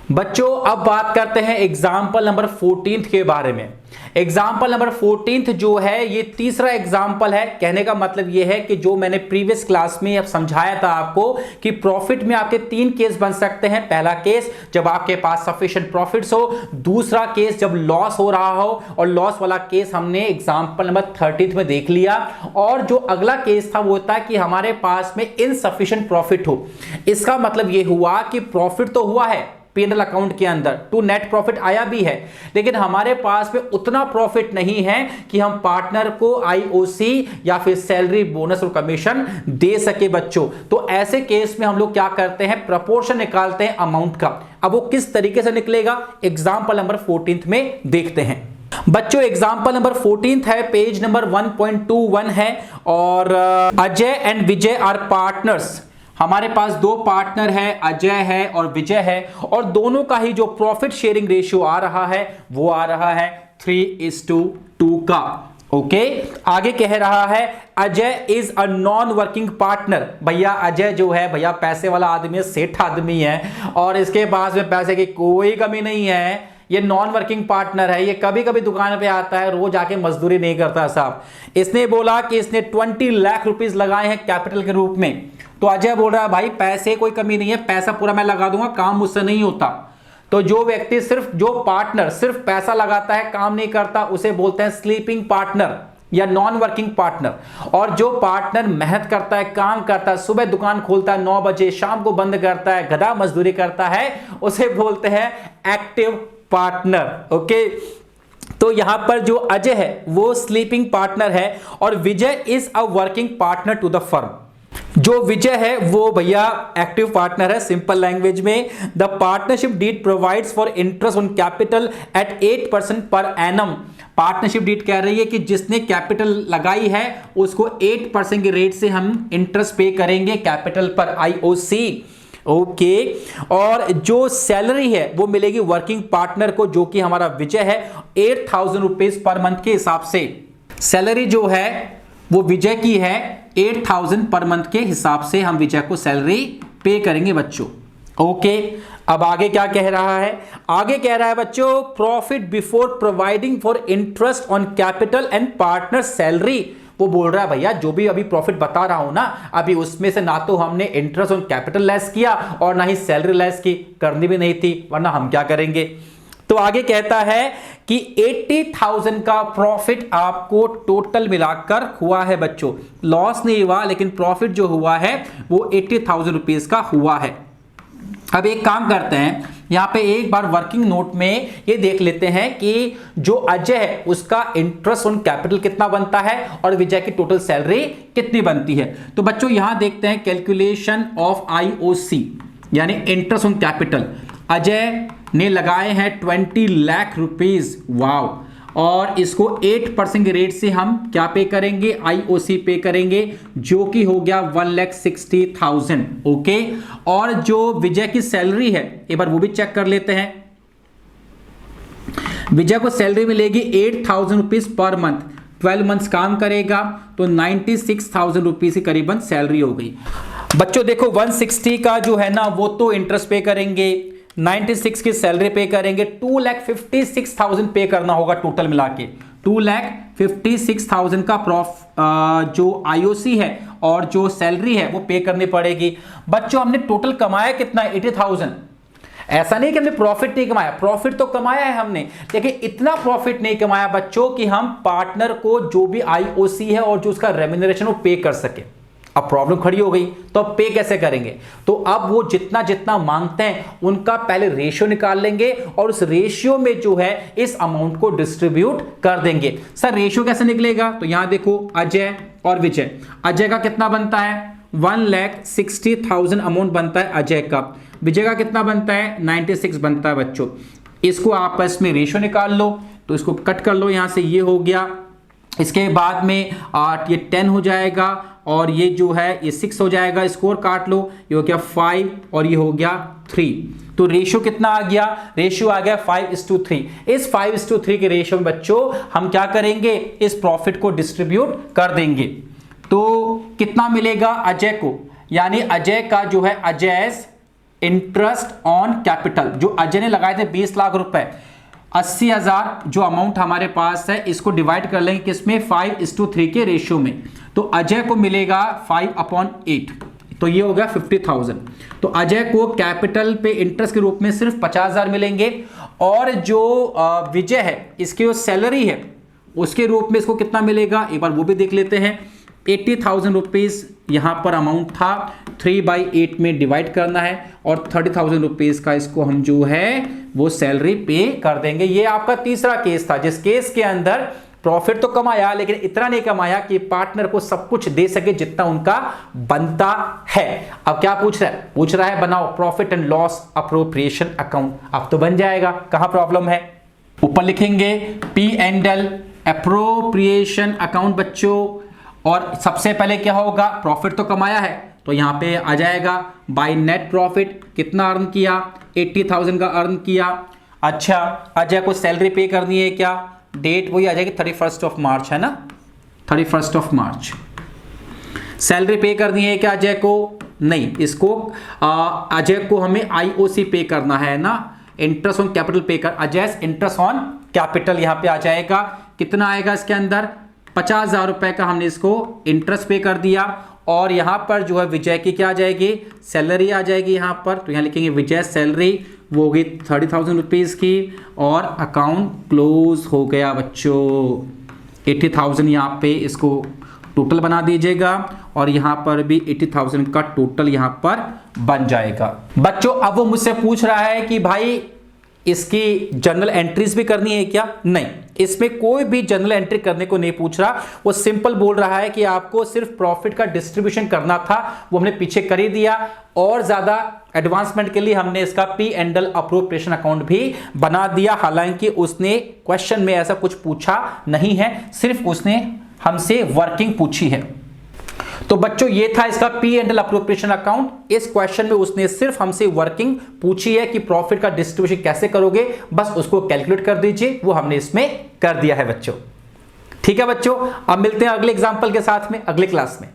बच्चों अब बात करते हैं एग्जाम्पल नंबर 14 के बारे में। एग्जाम्पल नंबर 14 जो है ये तीसरा एग्जाम्पल है। कहने का मतलब ये है कि जो मैंने प्रीवियस क्लास में अब समझाया था आपको कि प्रॉफिट में आपके तीन केस बन सकते हैं। पहला केस जब आपके पास सफिशिएंट प्रॉफिट्स हो, दूसरा केस जब लॉस हो रहा हो, और लॉस वाला केस हमने एग्जाम्पल नंबर 30 में देख लिया। और जो अगला केस था वो होता है कि हमारे पास में इनसफिशिएंट प्रॉफिट हो। इसका मतलब ये हुआ कि प्रॉफिट तो हुआ है P&L अकाउंट के अंदर, टू नेट प्रॉफिट आया भी है, लेकिन हमारे पास में उतना प्रॉफिट नहीं है कि हम पार्टनर को आईओसी या फिर सैलरी, बोनस और कमीशन दे सके बच्चों। तो ऐसे केस में हम लोग क्या करते हैं, प्रपोर्शन निकालते हैं अमाउंट का। अब वो किस तरीके से निकलेगा एग्जाम्पल नंबर 14 में देखते हैं। बच्चों एग्जाम्पल नंबर 14 है, पेज नंबर 1.21 है, और Ajay and Vijay are partners. हमारे पास दो पार्टनर है, अजय है और विजय है, और दोनों का ही जो प्रॉफिट शेयरिंग रेशियो आ रहा है वो आ रहा है 3:2 का। ओके आगे कह रहा है Ajay is a non working partner. भैया अजय जो है भैया पैसे वाला आदमी है, सेठ आदमी है, और इसके पास में पैसे की कोई कमी नहीं है। ये नॉन वर्किंग पार्टनर है, ये कभी कभी दुकान पे आता है, रोज आके मजदूरी नहीं करता साहब। इसने बोला कि इसने 20 लाख रुपीस लगाए हैं कैपिटल के रूप में। तो अजय बोल रहा है भाई पैसे कोई कमी नहीं है, पैसा पूरा मैं लगा दूंगा, काम मुझसे नहीं होता। तो जो व्यक्ति जो पार्टनर सिर्फ पैसा लगाता है, काम नहीं करता, उसे बोलते हैं स्लीपिंग पार्टनर या नॉन वर्किंग पार्टनर। और जो पार्टनर मेहनत करता है, काम करता है, सुबह दुकान खोलता है 9 बजे, शाम को बंद करता है, गधा मजदूरी करता है, उसे बोलते हैं एक्टिव पार्टनर। ओके तो यहां पर जो अजय है वो स्लीपिंग पार्टनर है, और Vijay is a working partner to the firm. जो विजय है वो भैया एक्टिव पार्टनर है। सिंपल लैंग्वेज में the partnership deed provides for interest on capital at 8% per annum. Partnership deed कह रही है कि जिसने कैपिटल लगाई है उसको 8% के रेट से हम इंटरेस्ट पे करेंगे कैपिटल पर, आईओसी। ओके और जो सैलरी है वो मिलेगी वर्किंग पार्टनर को, जो कि हमारा विजय है, 8,000 रुपीज पर मंथ के हिसाब से। सैलरी जो है वो विजय की है 8,000 पर मंथ के हिसाब से हम विजय को सैलरी पे करेंगे बच्चों। ओके अब आगे क्या कह रहा है, आगे कह रहा है बच्चों profit before providing for interest on capital and partner salary. वो बोल रहा है भैया जो भी अभी प्रॉफिट बता रहा हूं ना, अभी उसमें से ना तो हमने इंटरेस्ट ऑन कैपिटल लेस किया और ना ही सैलरी लेस की, करनी भी नहीं थी, वरना हम क्या करेंगे। तो आगे कहता है कि 80,000 का प्रॉफिट आपको टोटल मिलाकर हुआ है बच्चों। लॉस नहीं हुआ, लेकिन प्रॉफिट जो हुआ है वो 80,000 रुपीज का हुआ है। अब एक काम करते हैं, यहां पे एक बार वर्किंग नोट में ये देख लेते हैं कि जो अजय है उसका इंटरेस्ट ऑन कैपिटल कितना बनता है और विजय की टोटल सैलरी कितनी बनती है। तो बच्चों यहां देखते हैं कैलकुलेशन ऑफ आईओसी यानी इंटरेस्ट ऑन कैपिटल। अजय ने लगाए हैं 20 लाख रुपीज, वाव, और इसको 8% के रेट से हम क्या पे करेंगे, आईओसी पे करेंगे, जो कि हो गया 1,60,000। ओके और जो विजय की सैलरी है एक बार वो भी चेक कर लेते हैं। विजय को सैलरी मिलेगी 8,000 रुपीज पर मंथ, 12 मंथ्स काम करेगा तो 96,000 रुपीज की करीबन सैलरी हो गई। बच्चों देखो 160 का जो है ना वो तो इंटरेस्ट पे करेंगे, 96 की सैलरी पे करेंगे, 2,56,000 पे करना होगा टोटल मिला के। 2,56,000 का जो आईओसी है और जो सैलरी है वो पे करनी पड़ेगी। बच्चों हमने टोटल कमाया कितना, 80,000। ऐसा नहीं कि हमने प्रॉफिट नहीं कमाया, प्रॉफिट तो कमाया है हमने, लेकिन इतना प्रॉफिट नहीं कमाया बच्चों कि हम पार्टनर को जो भी आईओसी है और जो उसका रेम्यूनरेशन वो पे कर सके। अब प्रॉब्लम खड़ी हो गई, तो अब पे कैसे करेंगे। तो अब वो जितना जितना मांगते हैं उनका पहले रेशियो निकाल लेंगे और उस रेशियो में जो है इस अमाउंट को डिस्ट्रीब्यूट कर देंगे। सर रेशियो कैसे निकलेगा, तो यहां देखो अजय और विजय, अजय का कितना बनता है 1,60,000 अमाउंट बनता है अजय का, विजय का कितना बनता है 96 बनता है बच्चों। इसको आपस में रेशियो निकाल लो, तो इसको कट कर लो, यहां से ये हो गया, इसके बाद में ये 10 हो जाएगा और ये जो है ये 6 हो जाएगा, स्कोर काट लो, ये हो गया 5 और ये हो गया 3। तो रेशियो कितना आ गया, रेशियो आ गया 5:3। इस 5:3 के रेशियो में बच्चों हम क्या करेंगे, इस प्रॉफिट को डिस्ट्रीब्यूट कर देंगे। तो कितना मिलेगा अजय को, यानी अजय का जो है अजयस इंटरेस्ट ऑन कैपिटल जो अजय ने लगाए थे 20 लाख रुपए, 80,000 जो अमाउंट हमारे पास है इसको डिवाइड कर लेंगे किसमें 5:3 के रेशियो में, तो अजय को मिलेगा 5/8, तो ये हो गया 50,000। तो अजय को कैपिटल पे इंटरेस्ट के रूप में सिर्फ 50,000 मिलेंगे, और जो विजय है इसकी जो सैलरी है उसके रूप में इसको कितना मिलेगा एक बार वो भी देख लेते हैं। 80,000 रुपीज यहां पर अमाउंट था, 3/8 में डिवाइड करना है और 30,000 रुपीज का इसको हम जो है वो सैलरी पे कर देंगे। ये आपका तीसरा केस था जिस केस के अंदर प्रॉफिट तो कमाया लेकिन इतना नहीं कमाया कि पार्टनर को सब कुछ दे सके जितना उनका बनता है। अब क्या पूछ रहा है? पूछ रहा है बनाओ profit and loss appropriation account. अब तो बन जाएगा, कहां प्रॉब्लम है? ऊपर लिखेंगे P&L अप्रोप्रिएशन अकाउंट बच्चों, और सबसे पहले क्या होगा? प्रॉफिट तो कमाया है तो यहां पे आ जाएगा बाय नेट प्रॉफिट, कितना अर्न किया? 80,000 का अर्न किया। अच्छा, अजय को सैलरी पे करनी है, क्या डेट वही आ जाएगी 31 मार्च, है ना, 31 मार्च। सैलरी पे करनी है क्या अजय को? नहीं, इसको अजय को हमें IOC पे करना है ना, इंटरेस्ट ऑन कैपिटल पे कर, अजय इंटरेस्ट ऑन कैपिटल यहां पे आ जाएगा। कितना आएगा इसके अंदर? 50,000 रुपए का हमने इसको इंटरेस्ट पे कर दिया, और यहां पर जो है विजय की क्या आ जाएगी? सैलरी आ जाएगी यहां पर, तो यहां लिखेंगे विजय सैलरी, वो होगी 30,000 रुपीज की, और अकाउंट क्लोज हो गया बच्चों। 80,000 यहां पे इसको टोटल बना दीजिएगा, और यहां पर भी 80,000 का टोटल यहां पर बन जाएगा। बच्चों अब वो मुझसे पूछ रहा है कि भाई इसकी जर्नल एंट्रीज भी करनी है क्या? नहीं, इसमें कोई भी जर्नल एंट्री करने को नहीं पूछ रहा। वो सिंपल बोल रहा है कि आपको सिर्फ प्रॉफिट का डिस्ट्रीब्यूशन करना था, वो हमने पीछे कर ही दिया, और ज्यादा एडवांसमेंट के लिए हमने इसका P&L अप्रोप्रिएशन अकाउंट भी बना दिया। हालांकि उसने क्वेश्चन में ऐसा कुछ पूछा नहीं है, सिर्फ उसने हमसे वर्किंग पूछी है। तो बच्चों ये था इसका P&L अप्रोप्रिएशन अकाउंट। इस क्वेश्चन में उसने सिर्फ हमसे वर्किंग पूछी है कि प्रॉफिट का डिस्ट्रीब्यूशन कैसे करोगे, बस उसको कैलकुलेट कर दीजिए, वो हमने इसमें कर दिया है बच्चों। ठीक है बच्चों, अब मिलते हैं अगले एग्जांपल के साथ में अगले क्लास में।